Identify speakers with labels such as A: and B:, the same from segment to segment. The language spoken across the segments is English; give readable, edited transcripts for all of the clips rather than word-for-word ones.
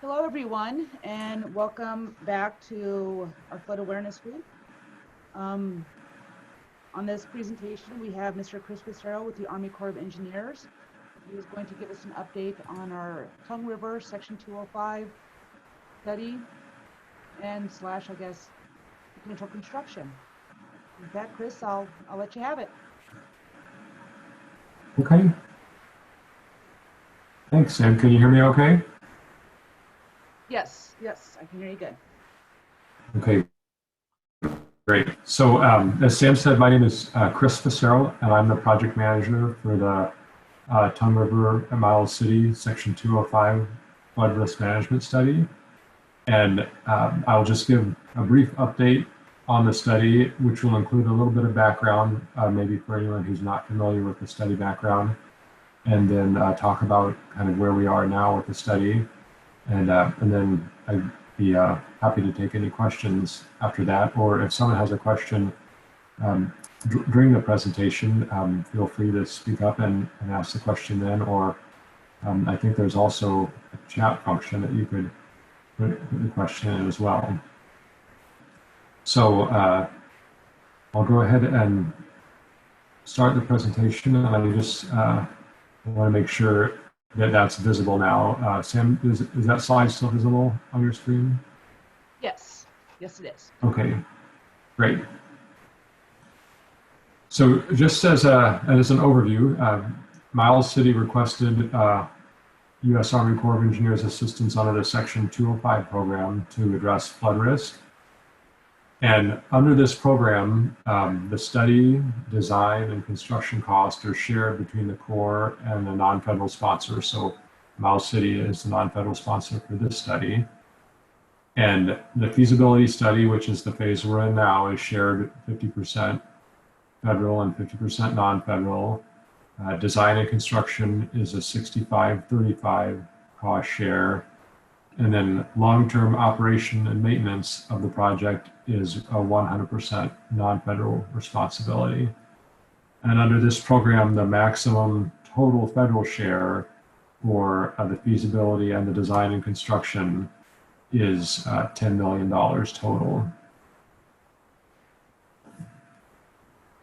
A: Hello, everyone, and welcome back to our Flood Awareness Week. On this presentation, we have Mr. Chris Pissarro with the Army Corps of Engineers. He is going to give us an update on our Tongue River Section 205 study and slash, I guess, potential construction. With that, Chris, I'll let you have it.
B: Okay. Thanks, Sam. Can you hear me okay?
A: Yes, I can hear you good.
B: Okay, great. So as Sam said, my name is Chris Pissarro, and I'm the project manager for the Tongue River at Miles City Section 205 Flood Risk Management Study. And I'll just give a brief update on the study, which will include a little bit of background, maybe for anyone who's not familiar with the study background, and then talk about kind of where we are now with the study. And then I'd be happy to take any questions after that, or if someone has a question during the presentation, feel free to speak up and ask the question then, or I think there's also a chat function that you could put the question in as well. So I'll go ahead and start the presentation, and I just want to make sure that that's visible now. Sam, is that slide still visible on your screen?
A: Yes, it is.
B: Okay, great. So just as an overview, Miles City requested U.S. Army Corps of Engineers assistance under the Section 205 program to address flood risk. And under this program, the study, design, and construction costs are shared between the Corps and the non-federal sponsor. So Miles City is the non-federal sponsor for this study. And the feasibility study, which is the phase we're in now, is shared 50% federal and 50% non-federal. Design and construction is a 65-35 cost share. And then long-term operation and maintenance of the project is a 100% non-federal responsibility. And under this program, the maximum total federal share for the feasibility and the design and construction is $10 million total.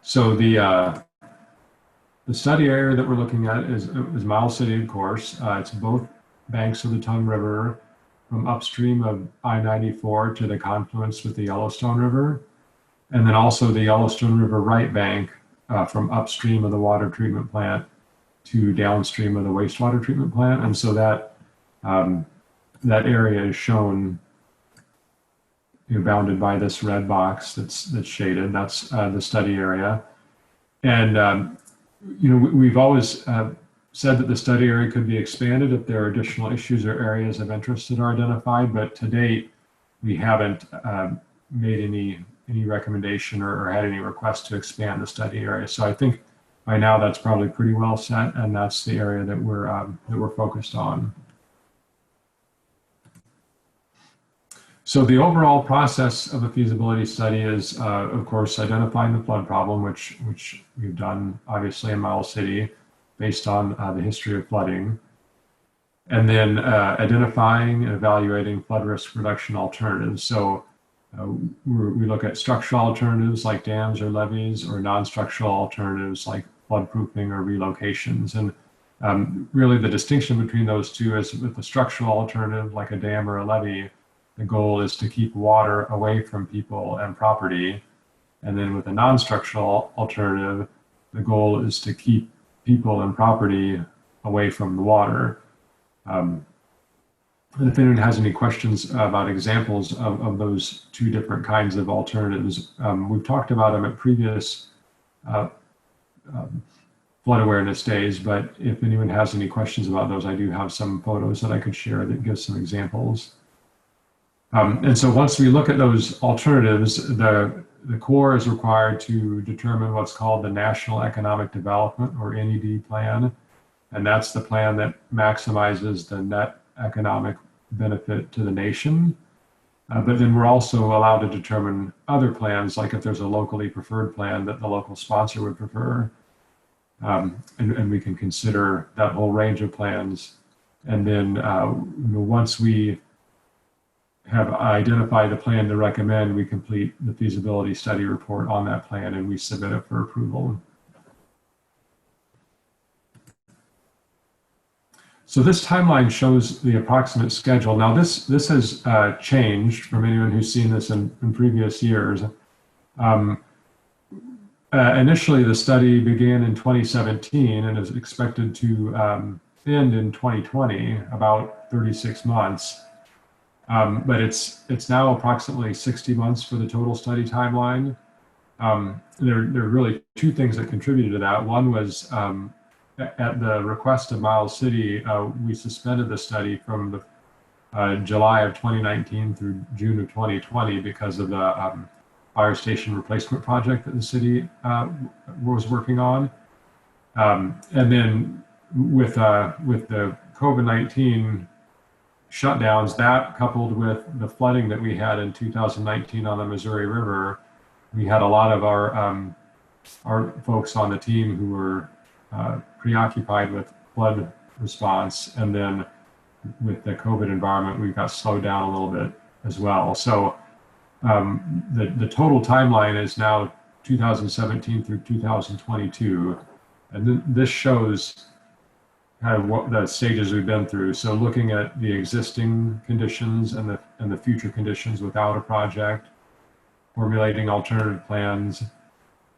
B: So the study area that we're looking at is Miles City, of course. It's both banks of the Tongue River, from upstream of I-94 to the confluence with the Yellowstone River, and then also the Yellowstone River right bank from upstream of the water treatment plant to downstream of the wastewater treatment plant. And so that area is shown, bounded by this red box that's shaded. That's the study area. And we've always said that the study area could be expanded if there are additional issues or areas of interest that are identified, but to date, we haven't made any recommendation or had any request to expand the study area. So I think by now that's probably pretty well set, and that's the area that we're focused on. So the overall process of a feasibility study is, of course, identifying the flood problem, which we've done obviously in Miles City, based on the history of flooding, and then identifying and evaluating flood risk reduction alternatives. So we look at structural alternatives like dams or levees, or non-structural alternatives like floodproofing or relocations. And really the distinction between those two is with the structural alternative, like a dam or a levee, the goal is to keep water away from people and property. And then with a non-structural alternative, the goal is to keep people and property away from the water. And if anyone has any questions about examples of those two different kinds of alternatives, we've talked about them at previous flood awareness days, but if anyone has any questions about those, I do have some photos that I could share that give some examples. And so once we look at those alternatives, the Corps is required to determine what's called the National Economic Development, or NED plan. And that's the plan that maximizes the net economic benefit to the nation. But then we're also allowed to determine other plans, like if there's a locally preferred plan that the local sponsor would prefer. And we can consider that whole range of plans. And then once we have identified the plan to recommend we complete the feasibility study report on that plan, and we submit it for approval. So this timeline shows the approximate schedule. Now this has changed from anyone who's seen this in previous years. Initially, the study began in 2017 and is expected to end in 2020, about 36 months. But it's now approximately 60 months for the total study timeline. There are really two things that contributed to that. One was at the request of Miles City, we suspended the study from the July of 2019 through June of 2020 because of the fire station replacement project that the city was working on. And then with the COVID-19 shutdowns, that coupled with the flooding that we had in 2019 on the Missouri River, we had a lot of our folks on the team who were preoccupied with flood response, and then with the COVID environment, we got slowed down a little bit as well. So the total timeline is now 2017 through 2022, and this shows kind of what the stages we've been through. So looking at the existing conditions and the future conditions without a project, formulating alternative plans,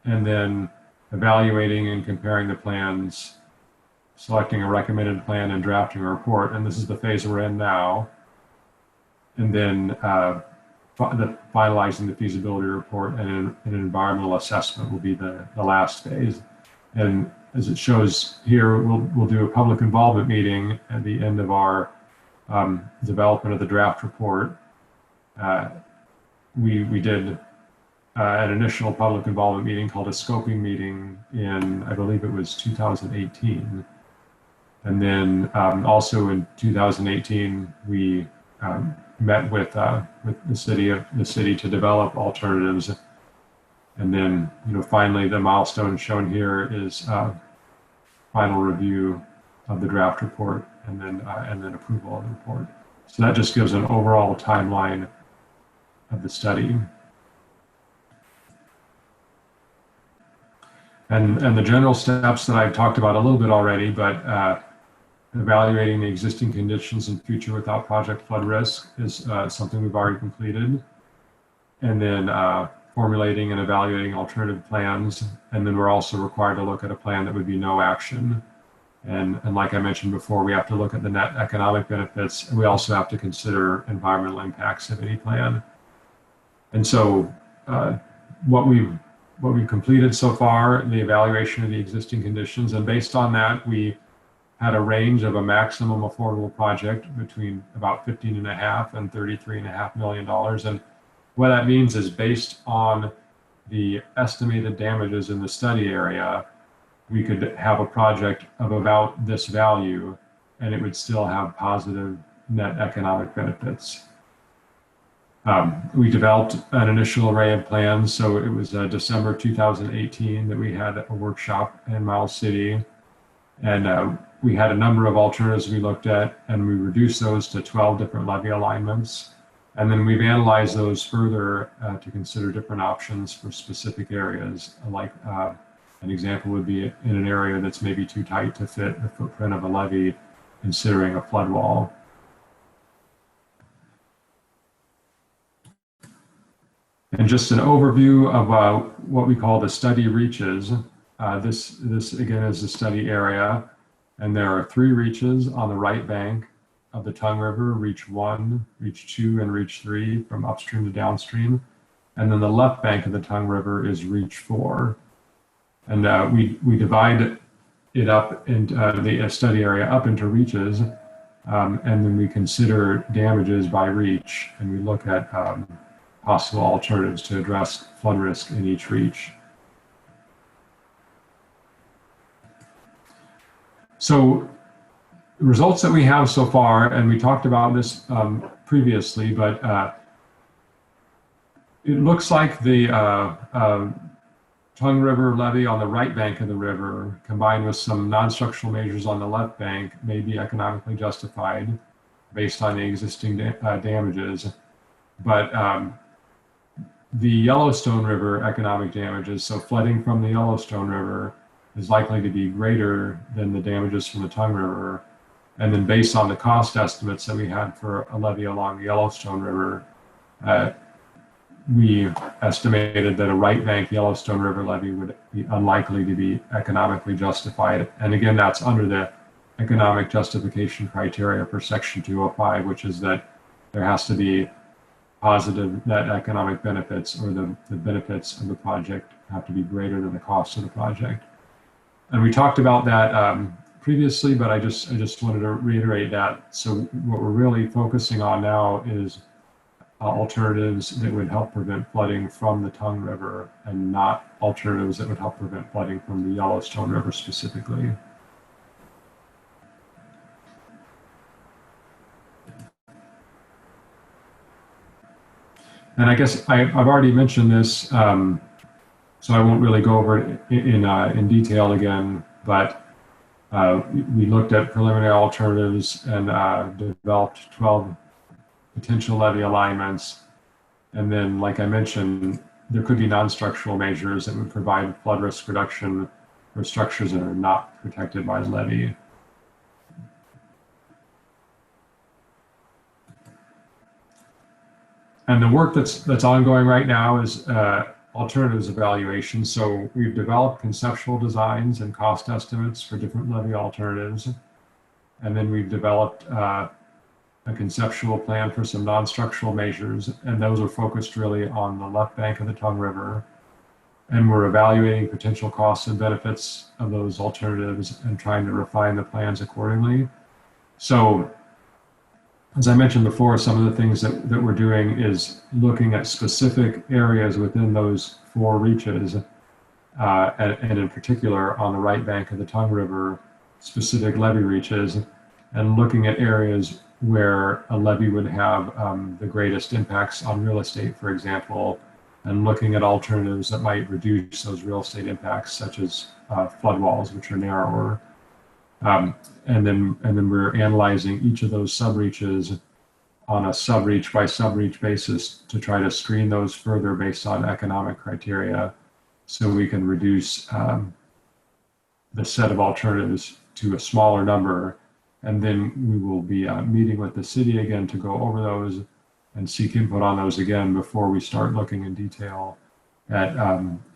B: and then evaluating and comparing the plans, selecting a recommended plan, and drafting a report. And this is the phase we're in now. And then finalizing the feasibility report and an environmental assessment will be the last phase. And as it shows here, we'll do a public involvement meeting at the end of our development of the draft report. We did an initial public involvement meeting called a scoping meeting in, I believe it was 2018. And then also in 2018, we met with the city to develop alternatives. And then, finally, the milestone shown here is final review of the draft report, and then approval of the report. So that just gives an overall timeline of the study. And the general steps that I've talked about a little bit already, but evaluating the existing conditions and future without project flood risk is something we've already completed. And then formulating and evaluating alternative plans. And then we're also required to look at a plan that would be no action. And like I mentioned before, we have to look at the net economic benefits. And we also have to consider environmental impacts of any plan. And so what we've completed so far, the evaluation of the existing conditions, and based on that, we had a range of a maximum affordable project between about $15.5 and $33.5 million. And what that means is, based on the estimated damages in the study area, we could have a project of about this value, and it would still have positive net economic benefits. We developed an initial array of plans. So it was December 2018 that we had a workshop in Miles City, and we had a number of alternatives we looked at, and we reduced those to 12 different levee alignments. And then we've analyzed those further to consider different options for specific areas. Like an example would be in an area that's maybe too tight to fit the footprint of a levee, considering a flood wall. And just an overview of what we call the study reaches. This again is the study area, and there are 3 reaches on the right bank of the Tongue River: Reach 1, Reach 2, and Reach 3 from upstream to downstream. And then the left bank of the Tongue River is Reach 4. And we divide it up into the study area up into reaches, and then we consider damages by reach, and we look at possible alternatives to address flood risk in each reach. So the results that we have so far, and we talked about this previously, but it looks like the Tongue River levee on the right bank of the river, combined with some non-structural measures on the left bank, may be economically justified based on the existing damages. but the Yellowstone River economic damages, so flooding from the Yellowstone River, is likely to be greater than the damages from the Tongue River. And then based on the cost estimates that we had for a levee along the Yellowstone River, we estimated that a right bank Yellowstone River levee would be unlikely to be economically justified. And again, that's under the economic justification criteria for Section 205, which is that there has to be positive net economic benefits, or the benefits of the project have to be greater than the cost of the project. And we talked about that previously, but I just wanted to reiterate that. So what we're really focusing on now is alternatives that would help prevent flooding from the Tongue River, and not alternatives that would help prevent flooding from the Yellowstone River specifically. And I guess I've already mentioned this, so I won't really go over it in detail again, but we looked at preliminary alternatives and developed 12 potential levee alignments. And then, like I mentioned, there could be non-structural measures that would provide flood risk reduction for structures that are not protected by the levee. And the work that's ongoing right now is alternatives evaluation. So we've developed conceptual designs and cost estimates for different levee alternatives. And then we've developed a conceptual plan for some non-structural measures, and those are focused really on the left bank of the Tongue River. And we're evaluating potential costs and benefits of those alternatives and trying to refine the plans accordingly. So, as I mentioned before, some of the things that we're doing is looking at specific areas within those 4 reaches, and in particular on the right bank of the Tongue River, specific levee reaches, and looking at areas where a levee would have the greatest impacts on real estate, for example, and looking at alternatives that might reduce those real estate impacts, such as flood walls, which are narrower. And then we're analyzing each of those subreaches on a subreach by subreach basis to try to screen those further based on economic criteria, so we can reduce the set of alternatives to a smaller number. And then we will be meeting with the city again to go over those and seek input on those again before we start looking in detail at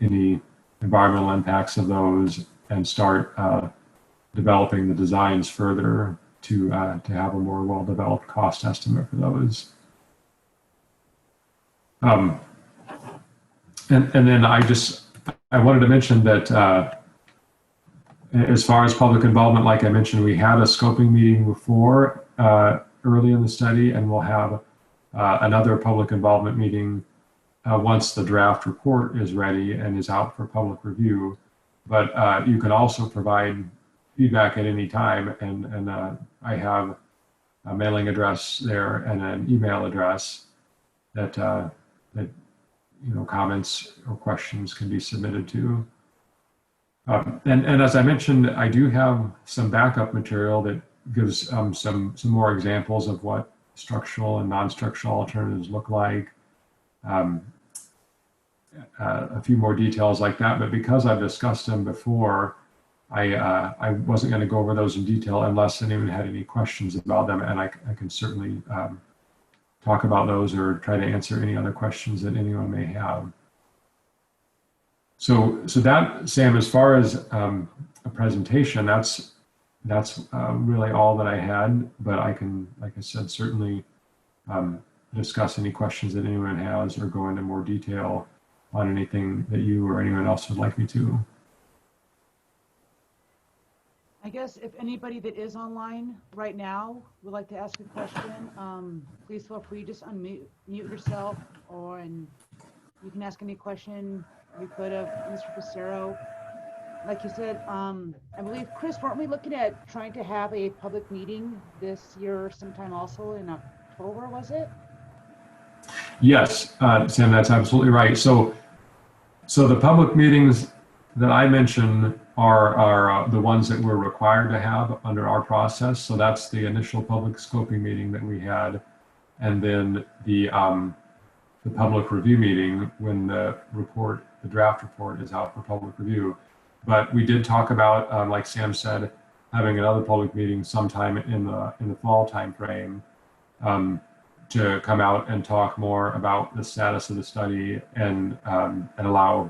B: any environmental impacts of those, and start developing the designs further to have a more well-developed cost estimate for those. And then I wanted to mention that as far as public involvement, like I mentioned, we had a scoping meeting before early in the study, and we'll have another public involvement meeting once the draft report is ready and is out for public review. But you can also provide feedback at any time, and I have a mailing address there and an email address that comments or questions can be submitted to. And as I mentioned, I do have some backup material that gives some more examples of what structural and non-structural alternatives look like. A few more details like that, but because I've discussed them before, I wasn't going to go over those in detail unless anyone had any questions about them, and I can certainly talk about those or try to answer any other questions that anyone may have. So that, Sam, as far as a presentation, that's really all that I had, but I can, like I said, certainly discuss any questions that anyone has or go into more detail on anything that you or anyone else would like me to.
A: I guess if anybody that is online right now would like to ask a question, please feel free, just mute yourself, and you can ask any question you could of Mr. Passero. Like you said, I believe, Chris, weren't we looking at trying to have a public meeting this year sometime also in October, was it?
B: Yes, Sam, that's absolutely right. So the public meetings that I mentioned are the ones that we're required to have under our process. So that's the initial public scoping meeting that we had, and then the the public review meeting when the draft report is out for public review. But we did talk about, like Sam said, having another public meeting sometime in the fall timeframe to come out and talk more about the status of the study and allow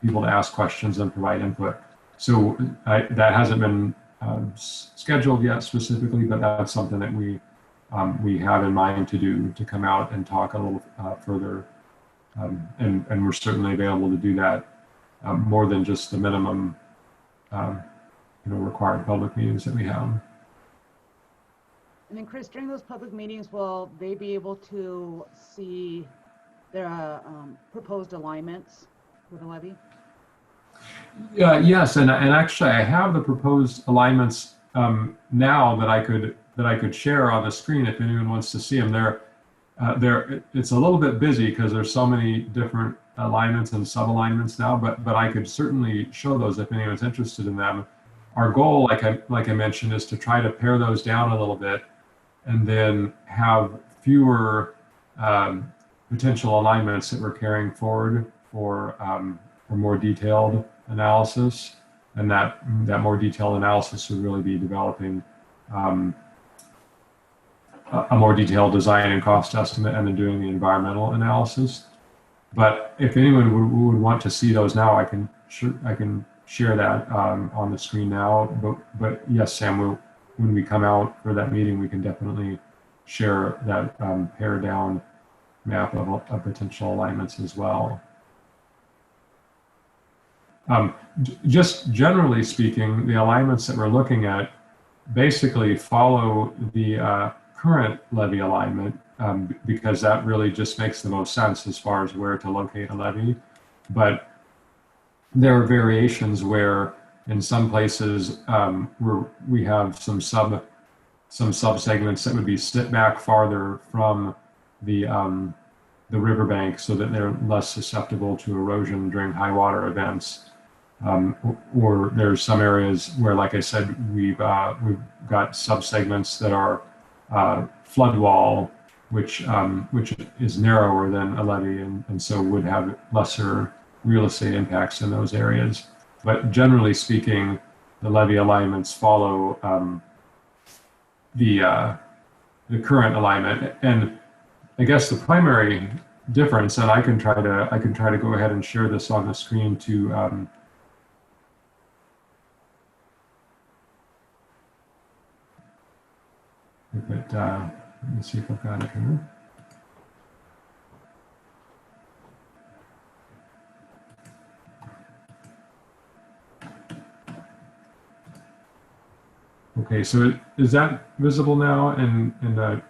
B: people to ask questions and provide input. So that hasn't been scheduled yet specifically, but that's something that we have in mind to do, to come out and talk a little further. And we're certainly available to do that more than just the minimum required public meetings that we have.
A: And then Chris, during those public meetings, will they be able to see their proposed alignments for the levee?
B: Yes, and actually I have the proposed alignments now that I could share on the screen if anyone wants to see them. It's a little bit busy because there's so many different alignments and sub-alignments now, but I could certainly show those if anyone's interested in them. Our goal, like I mentioned, is to try to pare those down a little bit and then have fewer potential alignments that we're carrying forward for more detailed analysis, and that more detailed analysis would really be developing a more detailed design and cost estimate and then doing the environmental analysis. But if anyone would want to see those now, I can share that on the screen now. But yes, Sam, when we come out for that meeting, we can definitely share that pared down map of potential alignments as well. Just generally speaking, the alignments that we're looking at basically follow the current levee alignment because that really just makes the most sense as far as where to locate a levee. But there are variations where in some places where we have some sub segments that would be sit back farther from the riverbank so that they're less susceptible to erosion during high water events. Or there's some areas where, like I said, we've got sub-segments that are flood wall, which is narrower than a levee, and so would have lesser real estate impacts in those areas. But generally speaking, the levee alignments follow the current alignment. And I guess the primary difference, and I can try to go ahead and share this on the screen to let me see if I've got it here. Okay, so is that visible now? And I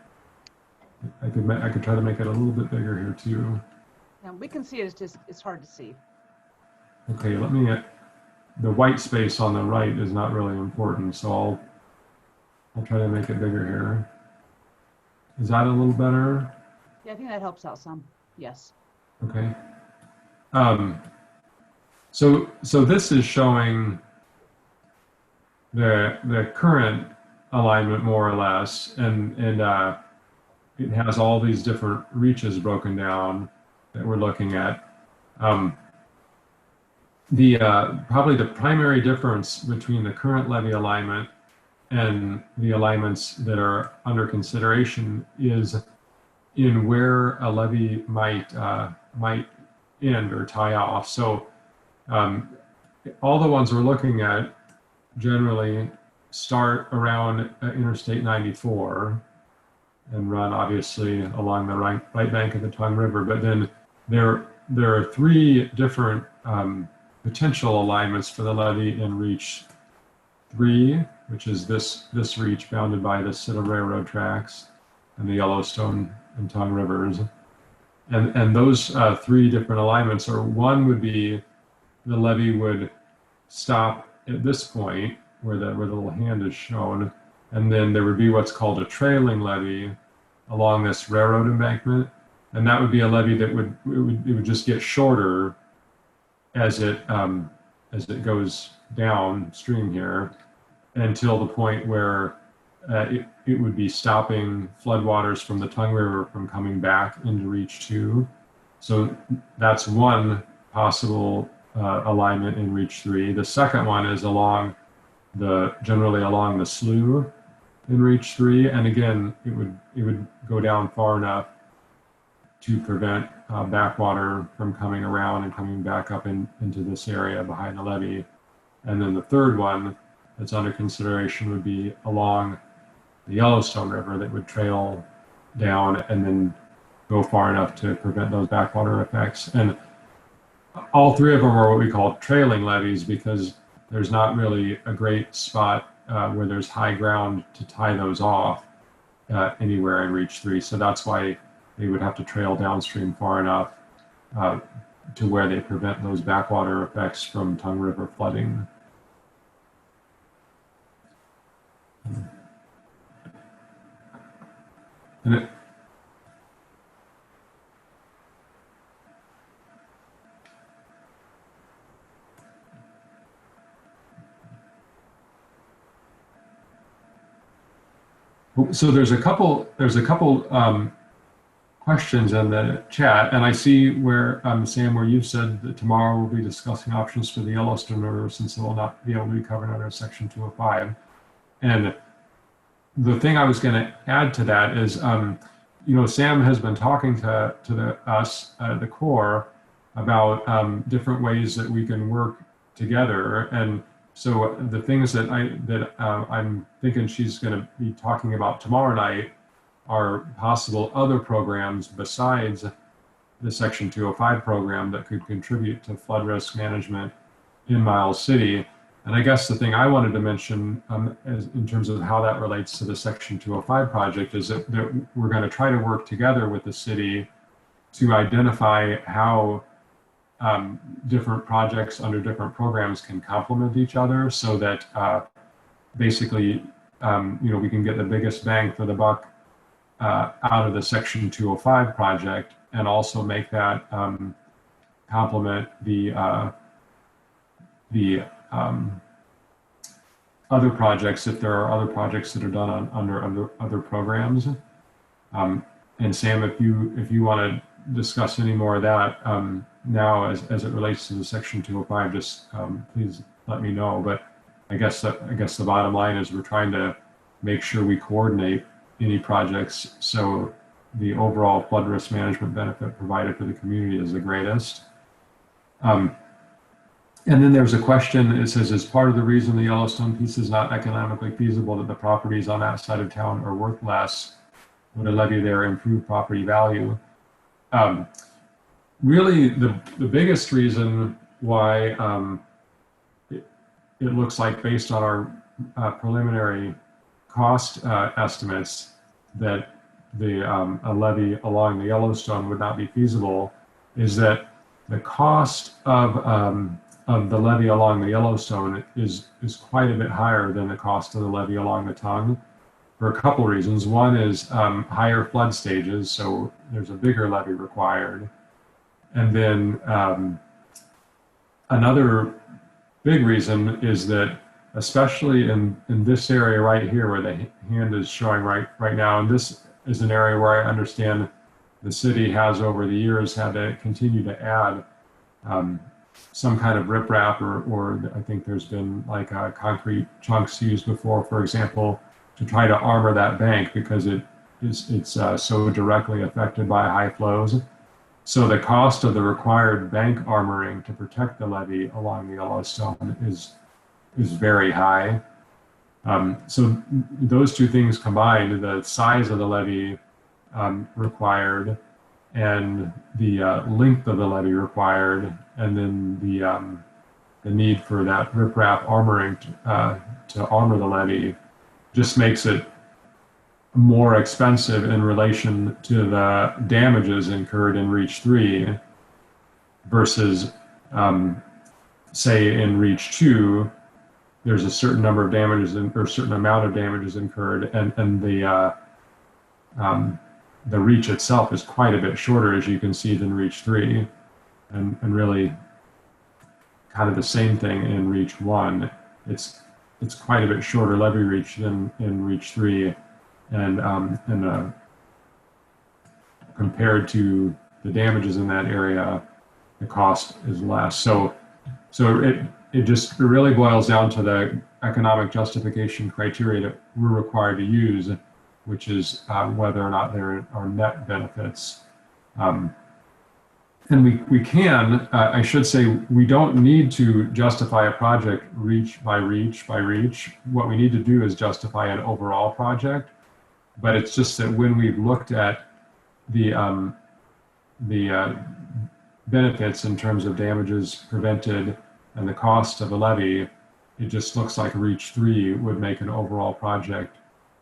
B: could try to make it a little bit bigger here too.
A: Yeah, we can see it. It's hard to see.
B: Okay, let me. The white space on the right is not really important, so I'll try to make it bigger here. Is that a little better?
A: Yeah, I think that helps out some. Yes.
B: Okay. So this is showing the current alignment more or less, and it has all these different reaches broken down that we're looking at. Probably the primary difference between the current levee alignment and the alignments that are under consideration is in where a levee might end or tie off. So all the ones we're looking at generally start around Interstate 94 and run obviously along the right bank of the Tongue River. But then there are three different potential alignments for the levee in Reach 3, which is this reach bounded by the Citgo Railroad tracks and the Yellowstone and Tongue Rivers. And those three different alignments are, one would be the levee would stop at this point where the little hand is shown, and then there would be what's called a trailing levee along this railroad embankment, and that would be a levee that would just get shorter as it goes downstream here until the point where it would be stopping floodwaters from the Tongue River from coming back into Reach 2. So that's one possible alignment in Reach 3. The second one is generally along the slough in Reach 3, and again, it would go down far enough to prevent backwater from coming around and coming back up into this area behind the levee. And then the third one that's under consideration would be along the Yellowstone River that would trail down and then go far enough to prevent those backwater effects. And all three of them are what we call trailing levees because there's not really a great spot where there's high ground to tie those off anywhere in Reach 3. So that's why they would have to trail downstream far enough to where they prevent those backwater effects from Tongue River flooding. And so there's a couple questions in the chat, and I see where Sam, where you've said that tomorrow we'll be discussing options for the Yellowstone River since it will not be able to be covered under Section 205. And the thing I was going to add to that is, Sam has been talking to us, the Corps, about different ways that we can work together. And so the things that I'm thinking she's going to be talking about tomorrow night are possible other programs besides the Section 205 program that could contribute to flood risk management in Miles City. And I guess the thing I wanted to mention in terms of how that relates to the Section 205 project is that we're going to try to work together with the city to identify how different projects under different programs can complement each other so that basically, we can get the biggest bang for the buck out of the Section 205 project and also make that complement the other projects if there are other projects that are done under other programs. And Sam, if you want to discuss any more of that now as it relates to the Section 205, just please let me know. But I guess the bottom line is we're trying to make sure we coordinate any projects so the overall flood risk management benefit provided for the community is the greatest. And then there's a question, it says, as part of the reason the Yellowstone piece is not economically feasible that the properties on that side of town are worth less, would a levy there improve property value? Really, the biggest reason why it looks like, based on our preliminary cost estimates, that a levy along the Yellowstone would not be feasible is that the cost of the levee along the Yellowstone is quite a bit higher than the cost of the levee along the Tongue for a couple reasons. One is higher flood stages, so there's a bigger levee required. And then another big reason is that, especially in this area right here where the hand is showing right now, and this is an area where I understand the city has over the years had to continue to add some kind of riprap, or I think there's been like concrete chunks used before, for example, to try to armor that bank because it's so directly affected by high flows. So the cost of the required bank armoring to protect the levee along the Yellowstone is very high. So those two things combined, the size of the levee required and the length of the levee required, and then the need for that riprap armoring to armor the levee, just makes it more expensive in relation to the damages incurred in Reach 3 versus, say, in Reach 2, there's a certain number of damages or a certain amount of damages incurred, and the reach itself is quite a bit shorter, as you can see, than Reach 3, and really kind of the same thing in Reach 1. It's quite a bit shorter levee reach than in Reach 3, and compared to the damages in that area, the cost is less. So it really boils down to the economic justification criteria that we're required to use, which is whether or not there are net benefits. And we can, I should say, we don't need to justify a project reach by reach by reach. What we need to do is justify an overall project. But it's just that when we've looked at the benefits in terms of damages prevented and the cost of a levee, it just looks like Reach 3 would make an overall project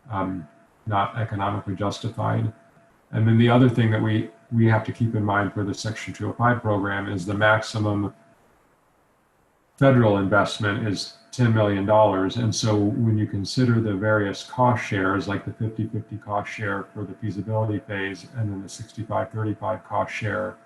B: not economically justified. And then the other thing that we have to keep in mind for the Section 205 program is the maximum federal investment is $10 million. And so when you consider the various cost shares, like the 50-50 cost share for the feasibility phase, and then the 65-35 cost share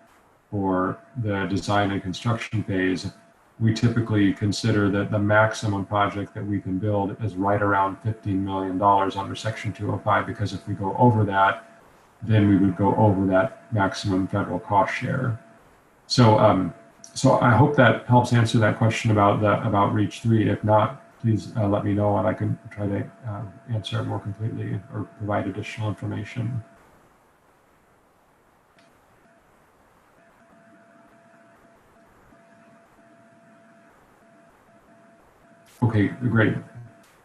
B: for the design and construction phase, we typically consider that the maximum project that we can build is right around $15 million under Section 205, because if we go over that, then we would go over that maximum federal cost share. So, so I hope that helps answer that question about Reach 3. If not, please let me know and I can try to answer it more completely or provide additional information. Okay, great.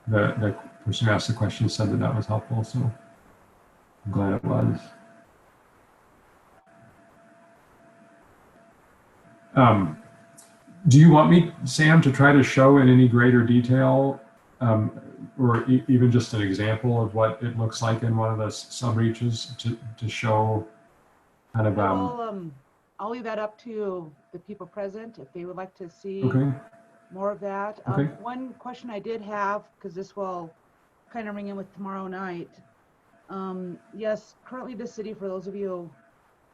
B: The person who asked the question said that that was helpful, so I'm glad it was. Do you want me, Sam, to try to show in any greater detail, or even just an example of what it looks like in one of the sub-reaches to show kind of...
A: I'll leave that up to the people present if they would like to see more of that. One question I did have, because this will kind of ring in with tomorrow night. Yes, currently the city, for those of you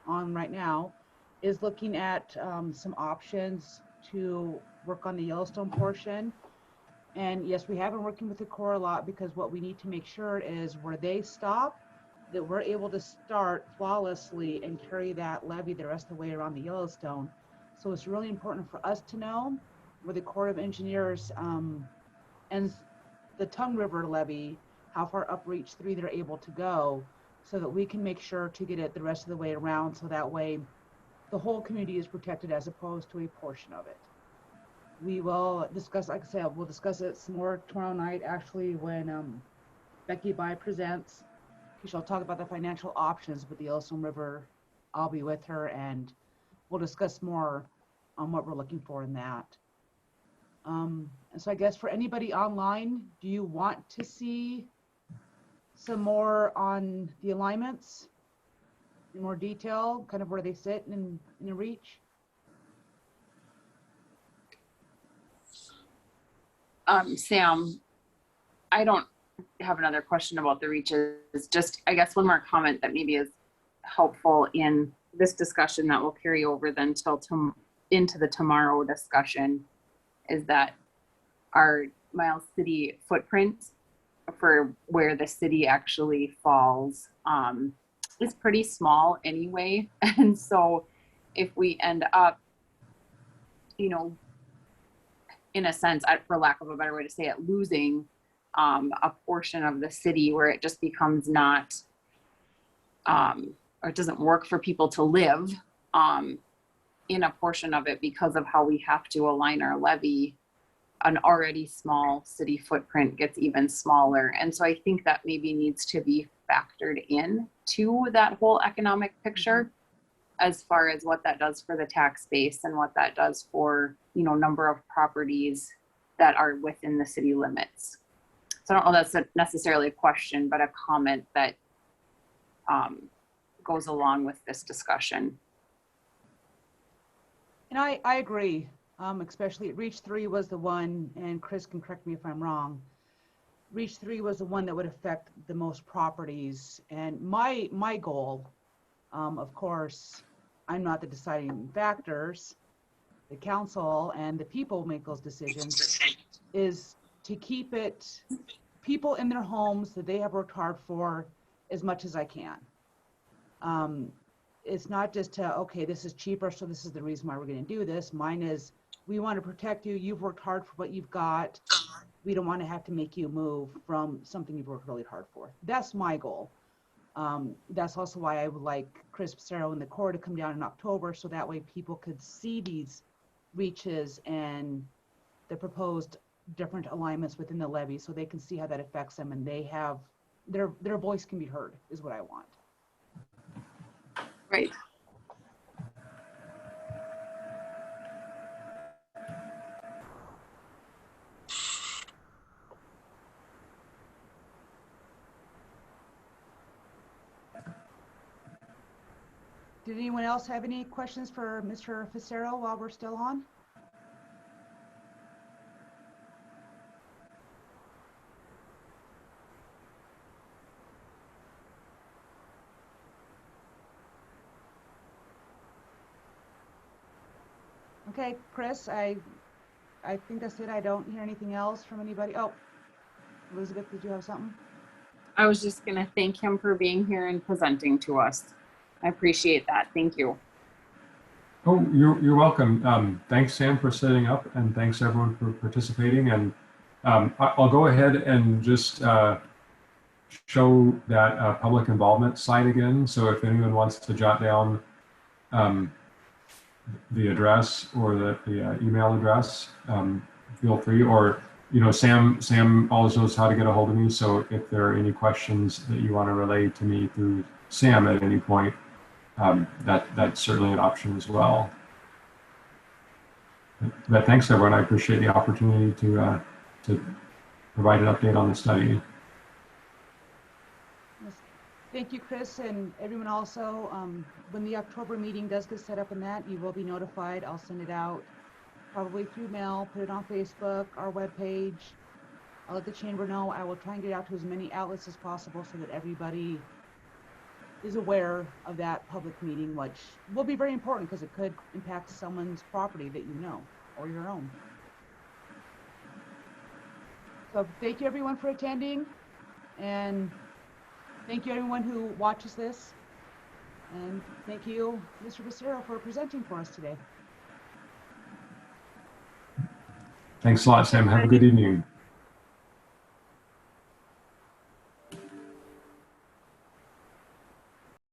A: on right now, is looking at some options to work on the Yellowstone portion. And yes, we have been working with the Corps a lot, because what we need to make sure is where they stop, that we're able to start flawlessly and carry that levee the rest of the way around the Yellowstone. So it's really important for us to know where the Corps of Engineers and the Tongue River levee, how far up Reach 3 they're able to go, so that we can make sure to get it the rest of the way around, so that way the whole community is protected as opposed to a portion of it. We will discuss, like I said, we'll discuss it some more tomorrow night, actually, when Becky Bai presents. She'll talk about the financial options with the Yellowstone River. I'll be with her and we'll discuss more on what we're looking for in that. And so I guess for anybody online, do you want to see some more on the alignments in more detail, kind of where they sit in the reach?
C: Sam, I don't have another question about the reaches. Just, I guess, one more comment that maybe is helpful in this discussion that will carry over then till into the tomorrow discussion, is that our Miles City footprint for where the city actually falls is pretty small anyway. And so if we end up, you know, in a sense, for lack of a better way to say it, losing a portion of the city where it just becomes not, or it doesn't work for people to live in a portion of it because of how we have to align our levee, an already small city footprint gets even smaller. And so I think that maybe needs to be factored in to that whole economic picture, as far as what that does for the tax base and what that does for, you know, number of properties that are within the city limits. So I don't know if that's necessarily a question, but a comment that goes along with this discussion.
A: And I agree, especially Reach 3 was the one, and Chris can correct me if I'm wrong, Reach 3 was the one that would affect the most properties. And my goal, of course, I'm not the deciding factors, the council and the people make those decisions, is to keep it people in their homes that they have worked hard for as much as I can. it's not just to, okay, this is cheaper, so this is the reason why we're going to do this. Mine is, we want to protect you. You've worked hard for what you've got. We don't want to have to make you move from something you've worked really hard for. That's my goal. That's also why I would like Chris Pissarro and the Corps to come down in October, so that way people could see these reaches and the proposed different alignments within the levee, so they can see how that affects them, and they have their voice can be heard, is what I want.
C: Right.
A: Did anyone else have any questions for Mr. Pissarro while we're still on? Okay, Chris, I think that's it. I don't hear anything else from anybody. Oh, Elizabeth, did you have something?
C: I was just going to thank him for being here and presenting to us. I appreciate that. Thank you.
B: Oh, you're welcome. Thanks, Sam, for setting up, and thanks everyone for participating. And I'll go ahead and just show that public involvement site again. So if anyone wants to jot down the address or the email address, feel free. Or Sam always knows how to get a hold of me. So if there are any questions that you want to relay to me through Sam at any point, that's certainly an option as well. But thanks, everyone. I appreciate the opportunity to provide an update on the study.
A: Yes. Thank you, Chris, and everyone also. When the October meeting does get set up in that, you will be notified. I'll send it out probably through mail, put it on Facebook, our webpage. I'll let the chamber know. I will try and get it out to as many outlets as possible so that everybody is aware of that public meeting, which will be very important because it could impact someone's property that you know or your own. So thank you everyone for attending, and thank you everyone who watches this, and thank you Mr. Pissarro for presenting for us today.
B: Thanks a lot, Sam. Have a good evening.